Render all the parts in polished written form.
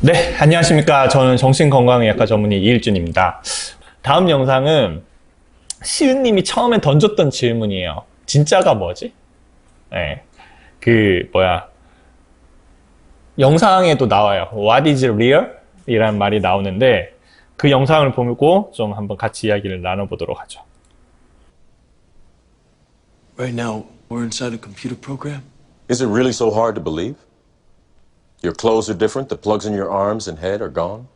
네, 안녕하십니까. 저는 정신건강의학과 전문의 이일준입니다. 다음 영상은 시은님이 처음에 던졌던 질문이에요. 진짜가 뭐지? 네, 영상에도 나와요. What is real? 이란 말이 나오는데 그 영상을 보고 좀 한번 같이 이야기를 나눠보도록 하죠. Right now, we're inside a computer program. Is it really so hard to believe? Your clothes are different, the plugs in your arms and head are gone.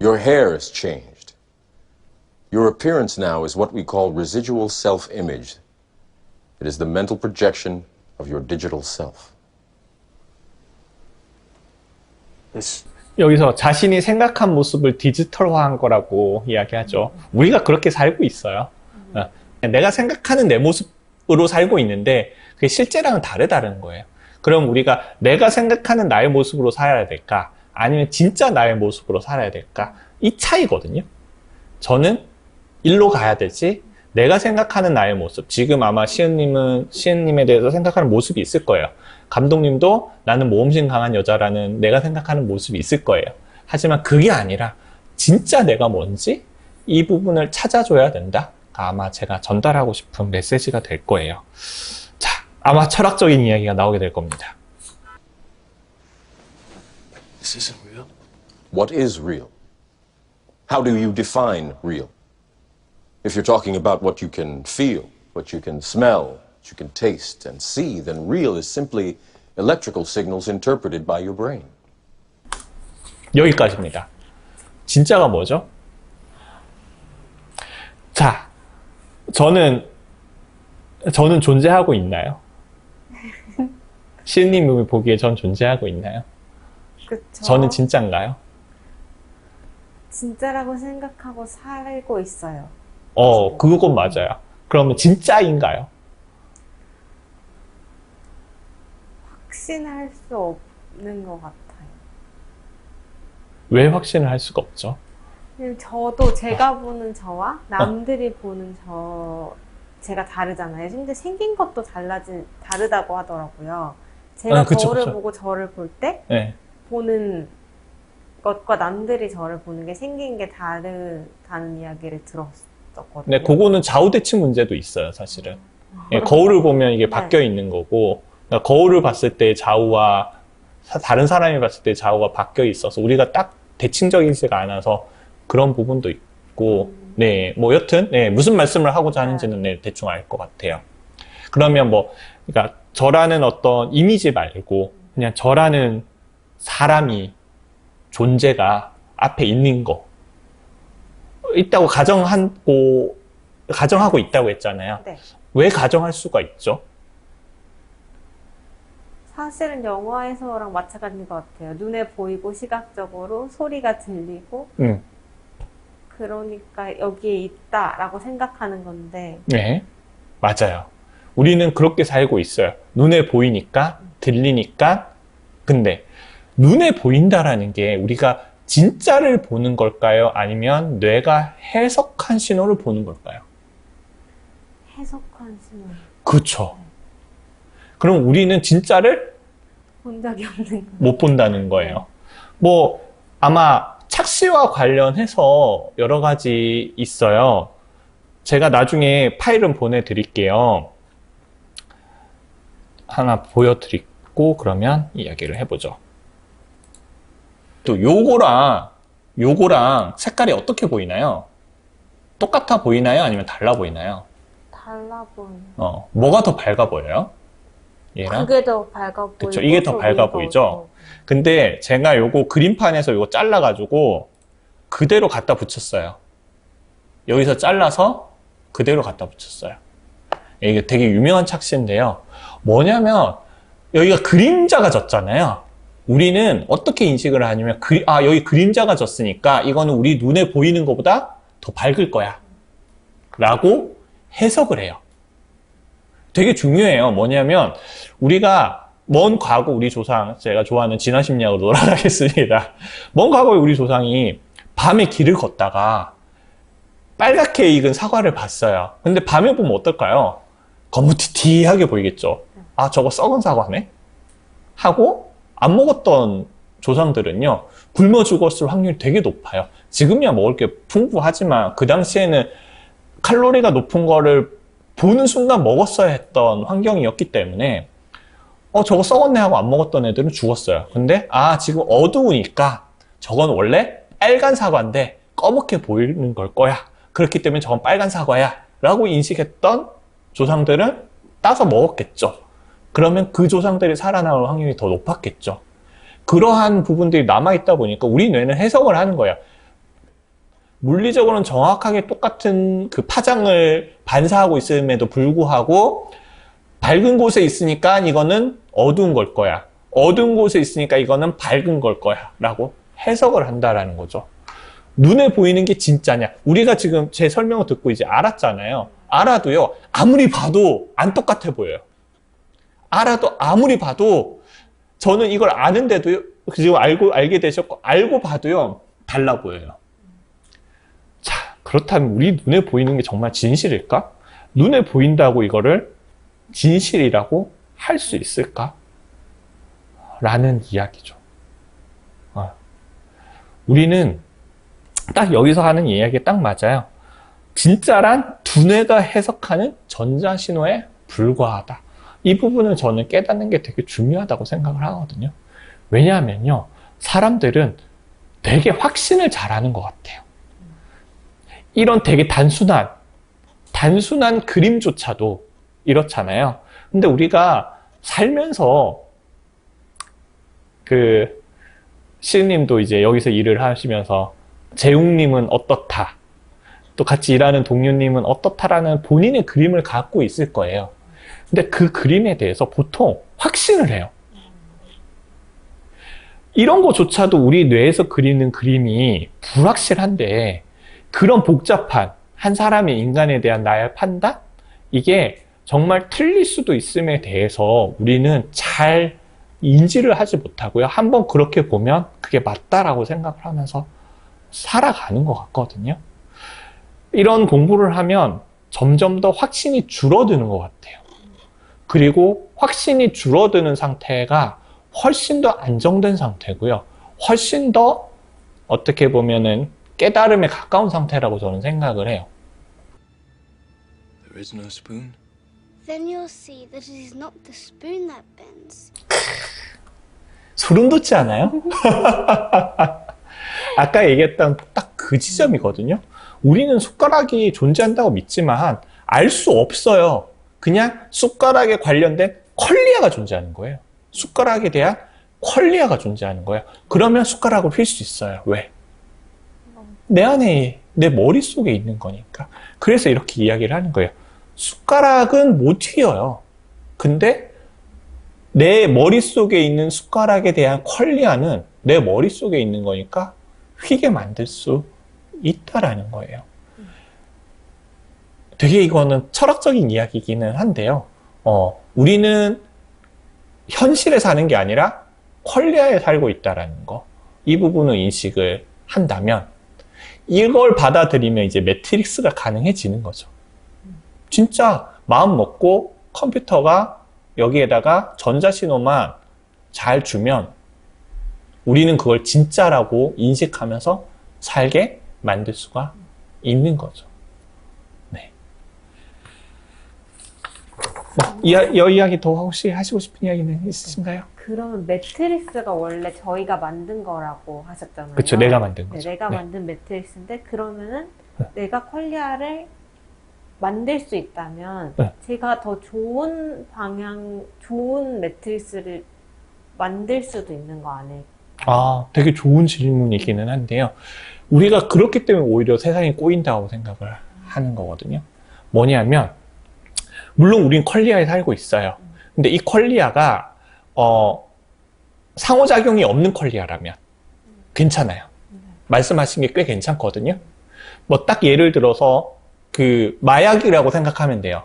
Your hair has changed. Your appearance now is what we call residual self-image. It is the mental projection of your digital self. 여기서 자신이 생각한 모습을 디지털화한 거라고 이야기하죠. 우리가 그렇게 살고 있어요. 내가 생각하는 내 모습으로 살고 있는데 그게 실제랑은 다르다는 거예요. 그럼 우리가 내가 생각하는 나의 모습으로 살아야 될까? 아니면 진짜 나의 모습으로 살아야 될까? 이 차이거든요. 저는 일로 가야 되지. 내가 생각하는 나의 모습. 지금 아마 시은님에 대해서 생각하는 모습이 있을 거예요. 감독님도 나는 모험심 강한 여자라는 내가 생각하는 모습이 있을 거예요. 하지만 그게 아니라 진짜 내가 뭔지 이 부분을 찾아줘야 된다. 아마 제가 전달하고 싶은 메시지가 될 거예요. 자, 아마 철학적인 이야기가 나오게 될 겁니다. This isn't real. What is real? How do you define real? If you're talking about what you can feel, what you can smell, what you can taste and see, then real is simply electrical signals interpreted by your brain. 여기까지입니다. 진짜가 뭐죠? 자, 저는 존재하고 있나요? 시은님이 보기에 전 존재하고 있나요? 그쵸. 저는 진짜인가요? 진짜라고 생각하고 살고 있어요. 그건 맞아요. 그러면 진짜인가요? 확신할 수 없는 것 같아요. 왜 확신을 할 수가 없죠? 저도 제가 보는 저와 남들이 보는 제가 다르잖아요. 근데 생긴 것도 다르다고 하더라고요. 제가 그쵸, 거울을 그쵸. 보고 저를 볼 때 네. 보는 것과 남들이 저를 보는 게 생긴 게 다르다는 이야기를 들었었거든요. 네, 그거는 좌우대칭 문제도 있어요, 사실은. 예, 거울을 보면 이게 네. 바뀌어 있는 거고, 그러니까 거울을 봤을 때 좌우와 다른 사람이 봤을 때 좌우가 바뀌어 있어서 우리가 딱 대칭적이지가 않아서 그런 부분도 있고, 네, 뭐 여튼, 네, 무슨 말씀을 하고자 하는지는 네, 대충 알 것 같아요. 그러면 그러니까 저라는 어떤 이미지 말고 그냥 저라는 사람이 존재가 앞에 있는 거 있다고 가정하고 있다고 했잖아요. 네. 왜 가정할 수가 있죠? 사실은 영화에서랑 마찬가지인 것 같아요. 눈에 보이고 시각적으로 소리가 들리고 그러니까 여기에 있다라고 생각하는 건데 네, 맞아요. 우리는 그렇게 살고 있어요. 눈에 보이니까, 들리니까. 근데 눈에 보인다라는 게 우리가 진짜를 보는 걸까요? 아니면 뇌가 해석한 신호를 보는 걸까요? 해석한 신호 그렇죠. 그럼 우리는 진짜를 본 적이 없는 거예요. 못 본다는 거예요. 아마 착시와 관련해서 여러 가지 있어요. 제가 나중에 파일은 보내드릴게요. 하나 보여드리고 그러면 이야기를 해보죠. 또 요거랑 색깔이 어떻게 보이나요? 똑같아 보이나요? 아니면 달라 보이나요? 달라 보이는. 뭐가 더 밝아 보여요? 얘랑? 그게 더 밝아 보이고. 그쵸, 이게 더 밝아 보이죠? 근데 제가 요거 그림판에서 요거 잘라가지고 그대로 갖다 붙였어요. 여기서 잘라서 그대로 갖다 붙였어요. 이게 되게 유명한 착시인데요. 뭐냐면 여기가 그림자가 졌잖아요. 우리는 어떻게 인식을 하냐면 여기 그림자가 졌으니까 이거는 우리 눈에 보이는 것보다 더 밝을 거야 라고 해석을 해요. 되게 중요해요. 뭐냐면 우리가 먼 과거 우리 조상, 제가 좋아하는 진화심리학으로 돌아가겠습니다. 먼 과거에 우리 조상이 밤에 길을 걷다가 빨갛게 익은 사과를 봤어요. 근데 밤에 보면 어떨까요? 거무튀튀하게 보이겠죠. 아, 저거 썩은 사과네? 하고 안 먹었던 조상들은요, 굶어 죽었을 확률이 되게 높아요. 지금이야 먹을 게 풍부하지만 그 당시에는 칼로리가 높은 거를 보는 순간 먹었어야 했던 환경이었기 때문에 저거 썩었네 하고 안 먹었던 애들은 죽었어요. 근데 지금 어두우니까 저건 원래 빨간 사과인데 검게 보이는 걸 거야. 그렇기 때문에 저건 빨간 사과야 라고 인식했던 조상들은 따서 먹었겠죠. 그러면 그 조상들이 살아남을 확률이 더 높았겠죠. 그러한 부분들이 남아있다 보니까 우리 뇌는 해석을 하는 거야. 물리적으로는 정확하게 똑같은 그 파장을 반사하고 있음에도 불구하고 밝은 곳에 있으니까 이거는 어두운 걸 거야. 어두운 곳에 있으니까 이거는 밝은 걸 거야. 라고 해석을 한다라는 거죠. 눈에 보이는 게 진짜냐? 우리가 지금 제 설명을 듣고 이제 알았잖아요. 알아도요, 아무리 봐도 안 똑같아 보여요. 알아도 아무리 봐도 저는 이걸 아는데도요, 지금 알게 되셨고, 알고 봐도요, 달라 보여요. 자, 그렇다면 우리 눈에 보이는 게 정말 진실일까? 눈에 보인다고 이거를 진실이라고 할 수 있을까? 라는 이야기죠. 우리는 딱 여기서 하는 이야기가 딱 맞아요. 진짜란 두뇌가 해석하는 전자신호에 불과하다. 이 부분을 저는 깨닫는 게 되게 중요하다고 생각을 하거든요. 왜냐하면요, 사람들은 되게 확신을 잘하는 것 같아요. 이런 되게 단순한 그림조차도 이렇잖아요. 근데 우리가 살면서 시은님도 이제 여기서 일을 하시면서 재웅님은 어떻다, 또 같이 일하는 동료님은 어떻다라는 본인의 그림을 갖고 있을 거예요. 근데 그 그림에 대해서 보통 확신을 해요. 이런 거조차도 우리 뇌에서 그리는 그림이 불확실한데 그런 복잡한 한 사람의 인간에 대한 나의 판단? 이게 정말 틀릴 수도 있음에 대해서 우리는 잘 인지를 하지 못하고요. 한번 그렇게 보면 그게 맞다라고 생각을 하면서 살아가는 것 같거든요. 이런 공부를 하면 점점 더 확신이 줄어드는 것 같아요. 그리고 확신이 줄어드는 상태가 훨씬 더 안정된 상태고요. 훨씬 더 어떻게 보면은 깨달음에 가까운 상태라고 저는 생각을 해요. There is no spoon. Then you'll see that it is not the spoon that bends. 소름 돋지 않아요? 아까 얘기했던 딱 그 지점이거든요. 우리는 숟가락이 존재한다고 믿지만 알 수 없어요. 그냥 숟가락에 관련된 퀄리아가 존재하는 거예요. 숟가락에 대한 퀄리아가 존재하는 거예요. 그러면 숟가락을 휠 수 있어요. 왜? 내 안에, 내 머릿속에 있는 거니까. 그래서 이렇게 이야기를 하는 거예요. 숟가락은 못 휘어요. 근데 내 머릿속에 있는 숟가락에 대한 퀄리아는 내 머릿속에 있는 거니까 휘게 만들 수 있다라는 거예요. 되게 이거는 철학적인 이야기이기는 한데요. 우리는 현실에 사는 게 아니라 퀄리아에 살고 있다라는 거. 이 부분을 인식을 한다면 이걸 받아들이면 이제 매트릭스가 가능해지는 거죠. 진짜 마음 먹고 컴퓨터가 여기에다가 전자신호만 잘 주면 우리는 그걸 진짜라고 인식하면서 살게 만들 수가 있는 거죠. 네. 이 이야기 더 혹시 하시고 싶은 이야기는 있으신가요? 그러면 매트릭스가 원래 저희가 만든 거라고 하셨잖아요. 그렇죠. 내가 만든 거죠. 네, 내가 네. 만든 매트릭스인데 그러면은 내가 퀄리아를 만들 수 있다면 네. 제가 더 좋은 좋은 매트릭스를 만들 수도 있는 거 아닐까요? 되게 좋은 질문이기는 한데요. 우리가 그렇기 때문에 오히려 세상이 꼬인다고 생각을 하는 거거든요. 뭐냐면, 물론 우린 퀄리아에 살고 있어요. 근데 이 퀄리아가, 상호작용이 없는 퀄리아라면 괜찮아요. 말씀하신 게 꽤 괜찮거든요. 뭐 딱 예를 들어서 마약이라고 생각하면 돼요.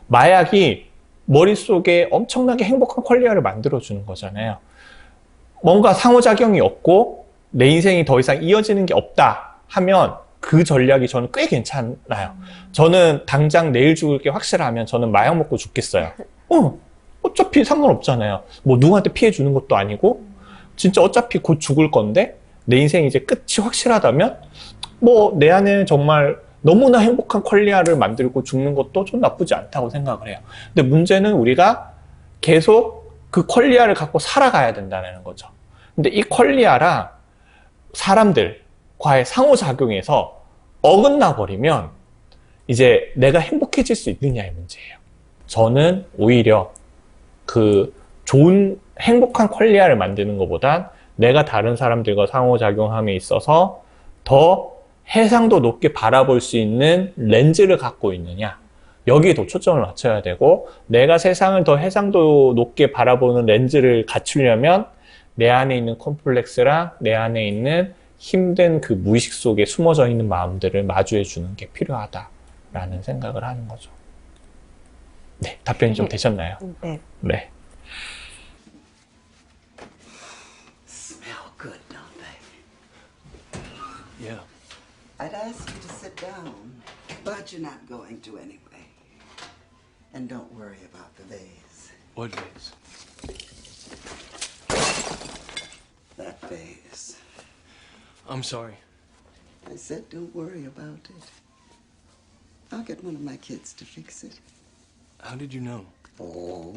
마약이 머릿속에 엄청나게 행복한 퀄리아를 만들어주는 거잖아요. 뭔가 상호작용이 없고 내 인생이 더 이상 이어지는 게 없다 하면 그 전략이 저는 꽤 괜찮아요. 저는 당장 내일 죽을 게 확실하면 저는 마약 먹고 죽겠어요. 어차피 상관없잖아요. 뭐 누구한테 피해 주는 것도 아니고 진짜 어차피 곧 죽을 건데 내 인생이 이제 끝이 확실하다면 뭐 내 안에 정말 너무나 행복한 퀄리아를 만들고 죽는 것도 좀 나쁘지 않다고 생각을 해요. 근데 문제는 우리가 계속 그 퀄리아를 갖고 살아가야 된다는 거죠. 근데 이 퀄리아랑 사람들과의 상호작용에서 어긋나 버리면 이제 내가 행복해질 수 있느냐의 문제예요. 저는 오히려 그 좋은 행복한 퀄리아를 만드는 것보단 내가 다른 사람들과 상호작용함에 있어서 더 해상도 높게 바라볼 수 있는 렌즈를 갖고 있느냐, 여기에 더 초점을 맞춰야 되고, 내가 세상을 더 해상도 높게 바라보는 렌즈를 갖추려면 내 안에 있는 컴플렉스랑 내 안에 있는 힘든 그 무의식 속에 숨어져 있는 마음들을 마주해 주는 게 필요하다라는 생각을 하는 거죠. 네, 답변이 좀 되셨나요? 네. 네. Smell good, don't they? Yeah. I'd ask you to sit down, but you're not going to anyway. And don't worry about the vase. What vase? That vase. I'm sorry. I said don't worry about it. I'll get one of my kids to fix it. How did you know? Oh,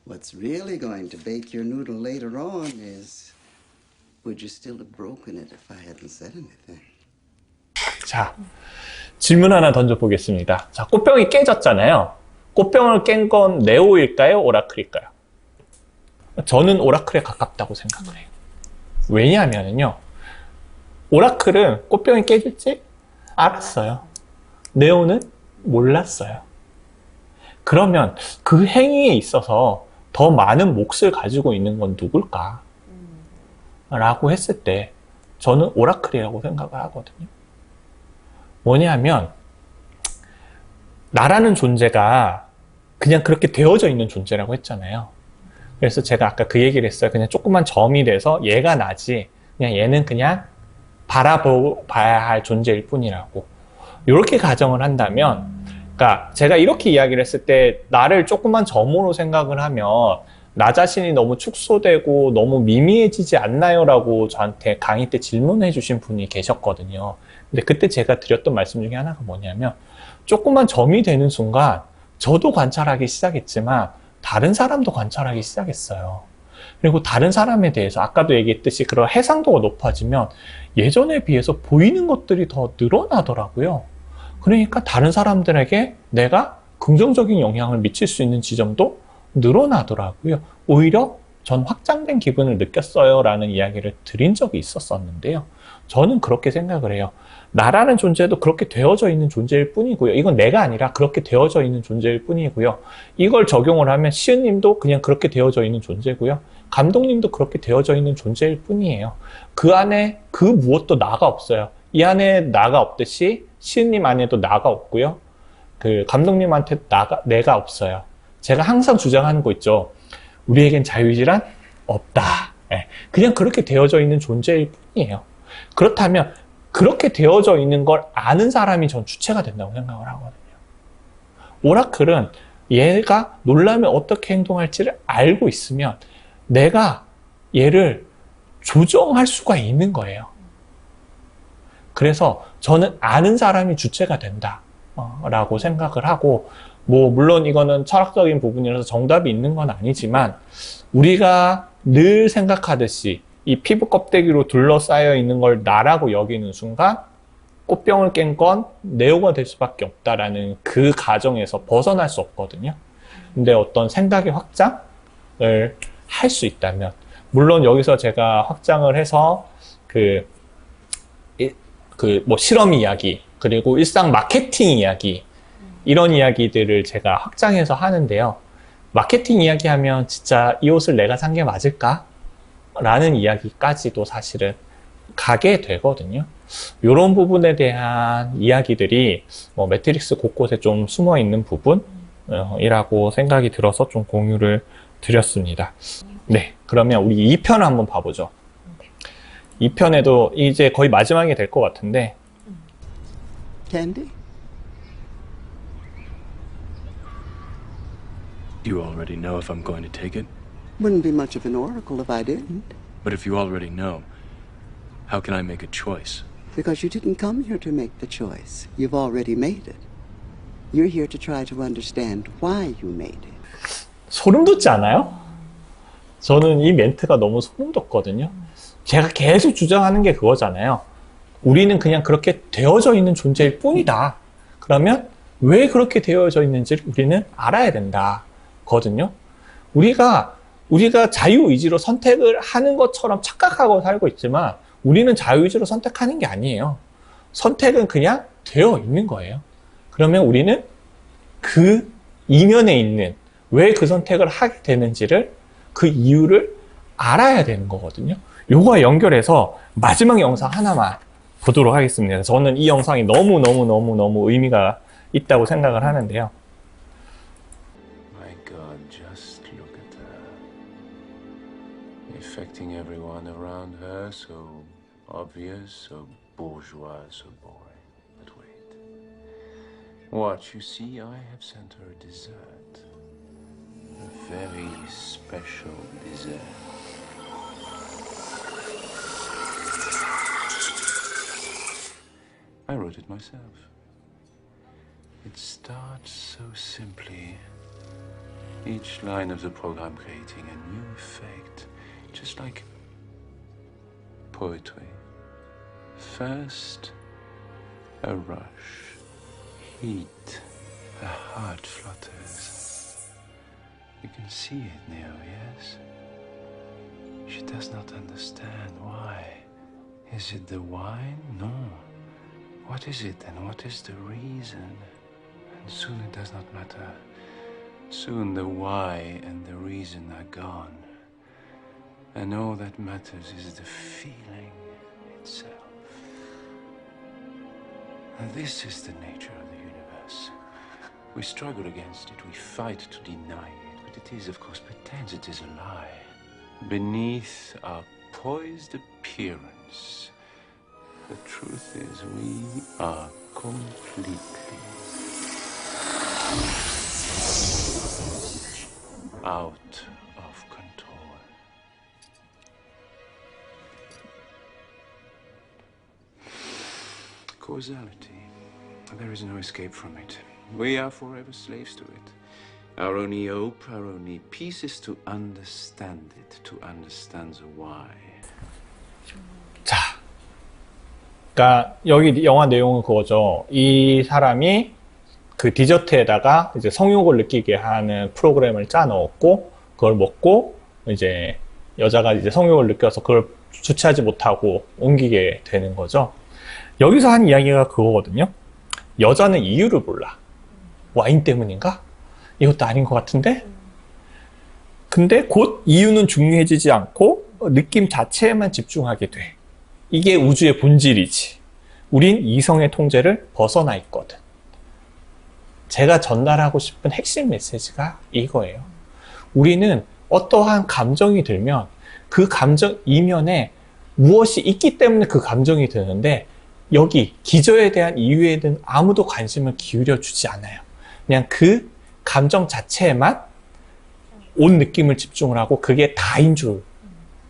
what's really going to bake your noodle later on is, would you still have broken it if I hadn't said anything? 자, 질문 하나 던져보겠습니다. 자, 꽃병이 깨졌잖아요. 꽃병을 깬 건 네오일까요? 오라클일까요? 저는 오라클에 가깝다고 생각을 해요. 왜냐하면요, 오라클은 꽃병이 깨질지 알았어요. 네오는 몰랐어요. 그러면 그 행위에 있어서 더 많은 몫을 가지고 있는 건 누굴까? 라고 했을 때 저는 오라클이라고 생각을 하거든요. 뭐냐면 나라는 존재가 그냥 그렇게 되어져 있는 존재라고 했잖아요. 그래서 제가 아까 그 얘기를 했어요. 그냥 조그만 점이 돼서 얘가 나지, 그냥 얘는 그냥 바라봐야 할 존재일 뿐이라고. 이렇게 가정을 한다면, 그러니까 제가 이렇게 이야기를 했을 때 나를 조그만 점으로 생각을 하면 나 자신이 너무 축소되고 너무 미미해지지 않나요? 라고 저한테 강의 때 질문해 주신 분이 계셨거든요. 근데 그때 제가 드렸던 말씀 중에 하나가 뭐냐면, 조그만 점이 되는 순간 저도 관찰하기 시작했지만 다른 사람도 관찰하기 시작했어요. 그리고 다른 사람에 대해서 아까도 얘기했듯이 그런 해상도가 높아지면 예전에 비해서 보이는 것들이 더 늘어나더라고요. 그러니까 다른 사람들에게 내가 긍정적인 영향을 미칠 수 있는 지점도 늘어나더라고요. 오히려 전 확장된 기분을 느꼈어요 라는 이야기를 드린 적이 있었었는데요. 저는 그렇게 생각을 해요. 나라는 존재도 그렇게 되어져 있는 존재일 뿐이고요. 이건 내가 아니라 그렇게 되어져 있는 존재일 뿐이고요. 이걸 적용을 하면 시은님도 그냥 그렇게 되어져 있는 존재고요. 감독님도 그렇게 되어져 있는 존재일 뿐이에요. 그 안에 그 무엇도 나가 없어요. 이 안에 나가 없듯이 시은님 안에도 나가 없고요. 그 감독님한테 내가 없어요. 제가 항상 주장하는 거 있죠. 우리에겐 자유의지란 없다. 그냥 그렇게 되어져 있는 존재일 뿐이에요. 그렇다면 그렇게 되어져 있는 걸 아는 사람이 전 주체가 된다고 생각을 하거든요. 오라클은 얘가 놀라면 어떻게 행동할지를 알고 있으면 내가 얘를 조정할 수가 있는 거예요. 그래서 저는 아는 사람이 주체가 된다 라고 생각을 하고, 뭐 물론 이거는 철학적인 부분이라서 정답이 있는 건 아니지만 우리가 늘 생각하듯이 이 피부 껍데기로 둘러싸여 있는 걸 나라고 여기는 순간 꽃병을 깬 건 네오가 될 수밖에 없다라는 그 가정에서 벗어날 수 없거든요. 근데 어떤 생각의 확장을 할 수 있다면, 물론 여기서 제가 확장을 해서 뭐 실험 이야기, 그리고 일상 마케팅 이야기, 이런 이야기들을 제가 확장해서 하는데요. 마케팅 이야기하면 진짜 이 옷을 내가 산 게 맞을까? 라는 이야기까지도 사실은 가게 되거든요. 이런 부분에 대한 이야기들이 뭐 매트릭스 곳곳에 좀 숨어 있는 부분이라고 생각이 들어서 좀 공유를 드렸습니다. 네, 그러면 우리 2편 한번 봐보죠. 2편에도 이제 거의 마지막이 될 것 같은데, Candy? You already know if I'm going to take it? Wouldn't be much of an oracle if I didn't. But if you already know, how can I make a choice? Because you didn't come here to make the choice. You've already made it. You're here to try to understand why you made it. 소름 돋지 않아요? 저는 이 멘트가 너무 소름 돋거든요. 제가 계속 주장하는 게 그거잖아요. 우리는 그냥 그렇게 되어져 있는 존재일 뿐이다. 그러면 왜 그렇게 되어져 있는지를 우리는 알아야 된다. 거든요. 우리가 자유의지로 선택을 하는 것처럼 착각하고 살고 있지만 우리는 자유의지로 선택하는 게 아니에요. 선택은 그냥 되어 있는 거예요. 그러면 우리는 그 이면에 있는 왜 그 선택을 하게 되는지를 그 이유를 알아야 되는 거거든요. 요거와 연결해서 마지막 영상 하나만 보도록 하겠습니다. 저는 이 영상이 너무 의미가 있다고 생각을 하는데요. My God, just look at her. Affecting everyone around her, so obvious, so bourgeois, so boring. But wait. What, you see, I have sent her a dessert. A very special dessert. I wrote it myself. It starts so simply. Each line of the program creating a new effect, just like poetry. First, a rush, heat, a heart flutters. You can see it now, yes? She does not understand why. Is it the wine? No. What is it then? What is the reason? And soon it does not matter. Soon the why and the reason are gone. And all that matters is the feeling itself. And this is the nature of the universe. We struggle against it, we fight to deny it, but it is, of course, pretends it is a lie. Beneath our poised appearance, the truth is we are completely out of control. Causality. There is no escape from it. We are forever slaves to it. Our only hope, our only peace is to understand it, to understand the why. 자, 그러니까 여기 영화 내용은 그거죠. 이 사람이 그 디저트에다가 이제 성욕을 느끼게 하는 프로그램을 짜 넣었고 그걸 먹고 이제 여자가 이제 성욕을 느껴서 그걸 주체하지 못하고 옮기게 되는 거죠. 여기서 한 이야기가 그거거든요. 여자는 이유를 몰라. 와인 때문인가? 이것도 아닌 것 같은데? 근데 곧 이유는 중요해지지 않고 느낌 자체에만 집중하게 돼. 이게 우주의 본질이지. 우린 이성의 통제를 벗어나 있거든. 제가 전달하고 싶은 핵심 메시지가 이거예요. 우리는 어떠한 감정이 들면 그 감정 이면에 무엇이 있기 때문에 그 감정이 드는데 여기 기저에 대한 이유에 대한 아무도 관심을 기울여 주지 않아요. 그냥 그 감정 자체에만 온 느낌을 집중을 하고 그게 다인 줄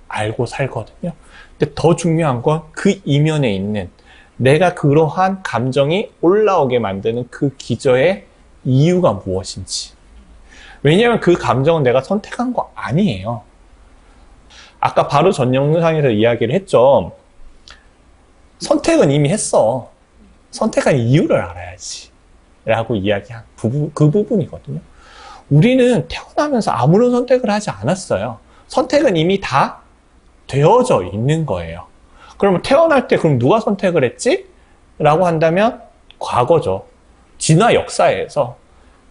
알고 살거든요. 근데 더 중요한 건 그 이면에 있는 내가 그러한 감정이 올라오게 만드는 그 기저의 이유가 무엇인지. 왜냐하면 그 감정은 내가 선택한 거 아니에요. 아까 바로 전 영상에서 이야기를 했죠. 선택은 이미 했어. 선택한 이유를 알아야지. 라고 이야기한 그 부분이거든요. 우리는 태어나면서 아무런 선택을 하지 않았어요. 선택은 이미 다 되어져 있는 거예요. 그러면 태어날 때 그럼 누가 선택을 했지? 라고 한다면 과거죠. 진화 역사에서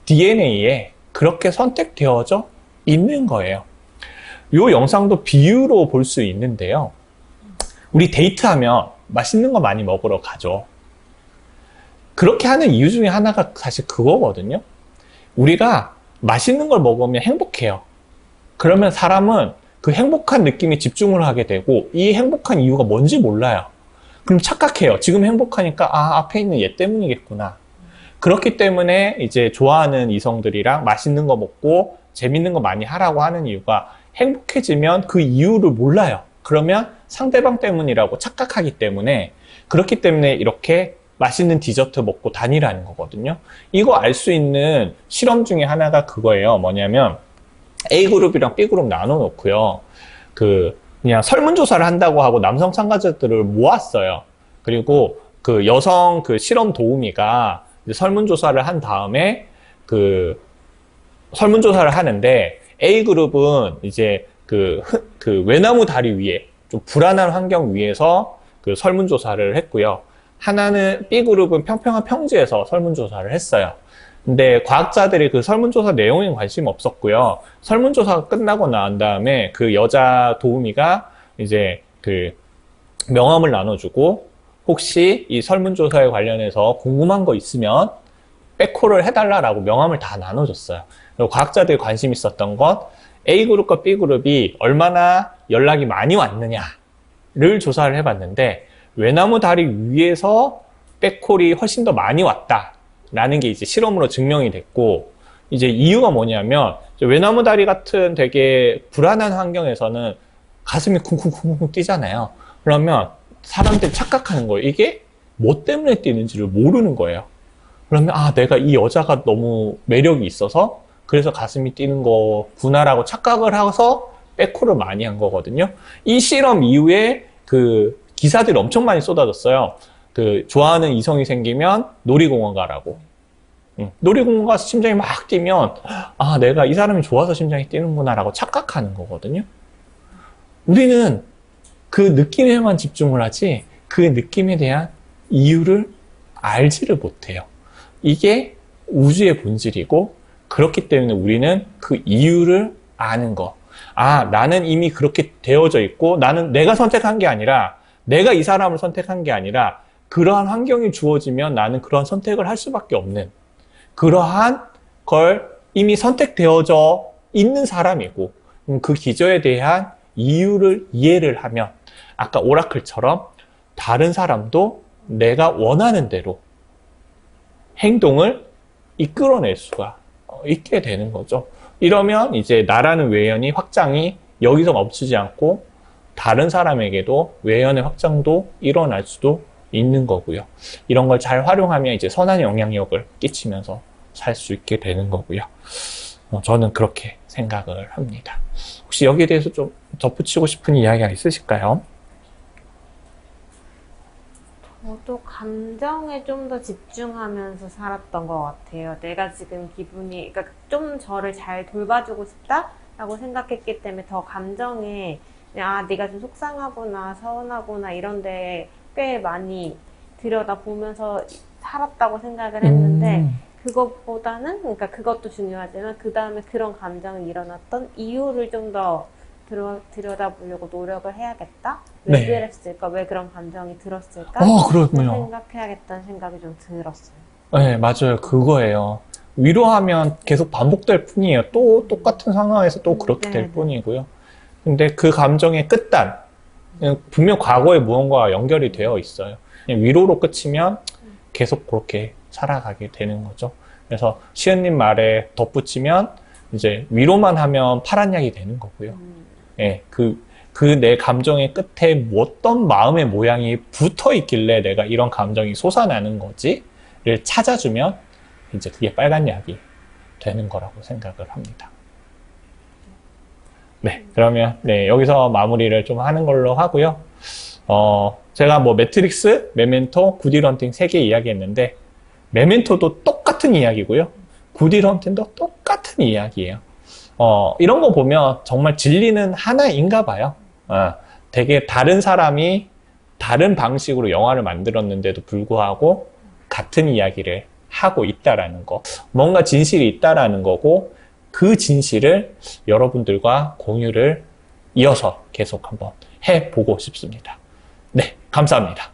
DNA에 그렇게 선택되어져 있는 거예요. 이 영상도 비유로 볼 수 있는데요. 우리 데이트하면 맛있는 거 많이 먹으러 가죠. 그렇게 하는 이유 중에 하나가 사실 그거거든요. 우리가 맛있는 걸 먹으면 행복해요. 그러면 사람은 그 행복한 느낌에 집중을 하게 되고 이 행복한 이유가 뭔지 몰라요. 그럼 착각해요. 지금 행복하니까 앞에 있는 얘 때문이겠구나. 그렇기 때문에 이제 좋아하는 이성들이랑 맛있는 거 먹고 재밌는 거 많이 하라고 하는 이유가 행복해지면 그 이유를 몰라요. 그러면 상대방 때문이라고 착각하기 때문에, 그렇기 때문에 이렇게 맛있는 디저트 먹고 다니라는 거거든요. 이거 알 수 있는 실험 중에 하나가 그거예요. 뭐냐면 A그룹이랑 B그룹 나눠 놓고요. 그냥 설문조사를 한다고 하고 남성 참가자들을 모았어요. 그리고 그 여성 그 실험 도우미가 이제 설문조사를 한 다음에 설문조사를 하는데, A그룹은 이제 그 외나무 다리 위에 좀 불안한 환경 위에서 그 설문조사를 했고요. 하나는 B그룹은 평평한 평지에서 설문조사를 했어요. 근데 과학자들이 그 설문조사 내용에 관심이 없었고요. 설문조사가 끝나고 난 다음에 그 여자 도우미가 이제 그 명함을 나눠주고, 혹시 이 설문조사에 관련해서 궁금한 거 있으면 백콜을 해달라라고 명함을 다 나눠줬어요. 그리고 과학자들이 관심 있었던 건 A그룹과 B그룹이 얼마나 연락이 많이 왔느냐를 조사를 해봤는데, 외나무 다리 위에서 백콜이 훨씬 더 많이 왔다라는 게 이제 실험으로 증명이 됐고, 이제 이유가 뭐냐면, 외나무 다리 같은 되게 불안한 환경에서는 가슴이 쿵쿵쿵쿵 뛰잖아요. 그러면 사람들이 착각하는 거예요. 이게 뭐 때문에 뛰는지를 모르는 거예요. 그러면 내가 이 여자가 너무 매력이 있어서 그래서 가슴이 뛰는 거구나라고 착각을 해서 백콜을 많이 한 거거든요. 이 실험 이후에 그 기사들이 엄청 많이 쏟아졌어요. 좋아하는 이성이 생기면 놀이공원 가라고. 놀이공원 가서 심장이 막 뛰면 내가 이 사람이 좋아서 심장이 뛰는구나라고 착각하는 거거든요. 우리는 그 느낌에만 집중을 하지 그 느낌에 대한 이유를 알지를 못해요. 이게 우주의 본질이고, 그렇기 때문에 우리는 그 이유를 아는 거. 나는 이미 그렇게 되어져 있고, 나는 내가 선택한 게 아니라, 내가 이 사람을 선택한 게 아니라, 그러한 환경이 주어지면 나는 그런 선택을 할 수밖에 없는, 그러한 걸 이미 선택되어져 있는 사람이고, 그 기저에 대한 이유를 이해를 하면, 아까 오라클처럼 다른 사람도 내가 원하는 대로 행동을 이끌어낼 수가 있게 되는 거죠. 이러면 이제 나라는 외연이 확장이 여기서 멈추지 않고 다른 사람에게도 외연의 확장도 일어날 수도 있는 거고요. 이런 걸 잘 활용하면 이제 선한 영향력을 끼치면서 살 수 있게 되는 거고요. 저는 그렇게 생각을 합니다. 혹시 여기에 대해서 좀 덧붙이고 싶은 이야기가 있으실까요? 저도 감정에 좀 더 집중하면서 살았던 것 같아요. 내가 지금 기분이, 그러니까 좀 저를 잘 돌봐주고 싶다라고 생각했기 때문에 더 감정에, 네가 좀 속상하구나, 서운하구나, 이런데 꽤 많이 들여다보면서 살았다고 생각을 했는데, 그것보다는, 그러니까 그것도 중요하지만, 그 다음에 그런 감정이 일어났던 이유를 좀 더 들여다보려고 노력을 해야겠다? 왜 그랬을까? 왜 그런 감정이 들었을까? 그렇군요. 생각해야겠다는 생각이 좀 들었어요. 네, 맞아요. 그거예요. 위로하면 계속 반복될 뿐이에요. 또 똑같은 상황에서 또 그렇게 될 뿐이고요. 근데 그 감정의 끝단, 분명 과거에 무언가와 연결이 되어 있어요. 그냥 위로로 끝이면 계속 그렇게 살아가게 되는 거죠. 그래서 시은님 말에 덧붙이면 이제 위로만 하면 파란 약이 되는 거고요. 예, 내 감정의 끝에 어떤 마음의 모양이 붙어 있길래 내가 이런 감정이 솟아나는 거지를 찾아주면 이제 그게 빨간 약이 되는 거라고 생각을 합니다. 네, 그러면 여기서 마무리를 좀 하는 걸로 하고요. 제가 매트릭스, 메멘토, 구디런팅 3개 이야기했는데, 메멘토도 똑같은 이야기고요. 구디런팅도 똑같은 이야기예요. 이런 거 보면 정말 진리는 하나인가 봐요. 되게 다른 사람이 다른 방식으로 영화를 만들었는데도 불구하고 같은 이야기를 하고 있다라는 거. 뭔가 진실이 있다라는 거고, 그 진실을 여러분들과 공유를 이어서 계속 한번 해보고 싶습니다. 네, 감사합니다.